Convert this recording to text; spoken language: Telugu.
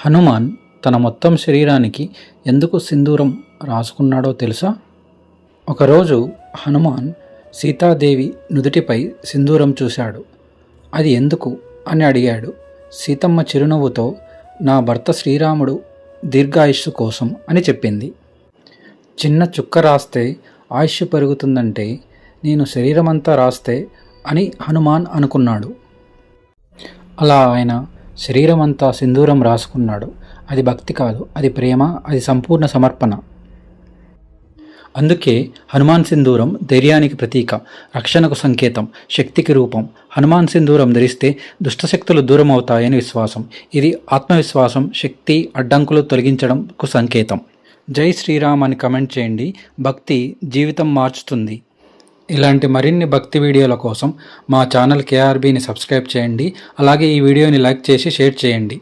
హనుమాన్ తన మొత్తం శరీరానికి ఎందుకు సింధూరం రాసుకున్నాడో తెలుసా? ఒకరోజు హనుమాన్ సీతాదేవి నుదుటిపై సింధూరం చూశాడు. అది ఎందుకు అని అడిగాడు. సీతమ్మ చిరునవ్వుతో, నా భర్త శ్రీరాముడు దీర్ఘాయుష్షు కోసం అని చెప్పింది. చిన్న చుక్క రాస్తే ఆయుష్ పెరుగుతుందంటే నేను శరీరమంతా రాస్తే అని హనుమాన్ అనుకున్నాడు. అలా ఆయన శరీరమంతా సింధూరం రాసుకున్నాడు. అది భక్తి కాదు, అది ప్రేమ, అది సంపూర్ణ సమర్పణ. అందుకే హనుమాన్ సింధూరం ధైర్యానికి ప్రతీక, రక్షణకు సంకేతం, శక్తికి రూపం. హనుమాన్ సింధూరం ధరిస్తే దుష్టశక్తులు దూరం అవుతాయని విశ్వాసం. ఇది ఆత్మవిశ్వాసం, శక్తి, అడ్డంకులు తొలగించడంకు సంకేతం. జై శ్రీరామ్ అని కమెంట్ చేయండి. భక్తి జీవితం మార్చుతుంది. ఇలాంటి మరిన్ని భక్తి వీడియోల కోసం మా ఛానల్ KRBని సబ్స్క్రైబ్ చేయండి. అలాగే ఈ వీడియోని లైక్ చేసి షేర్ చేయండి.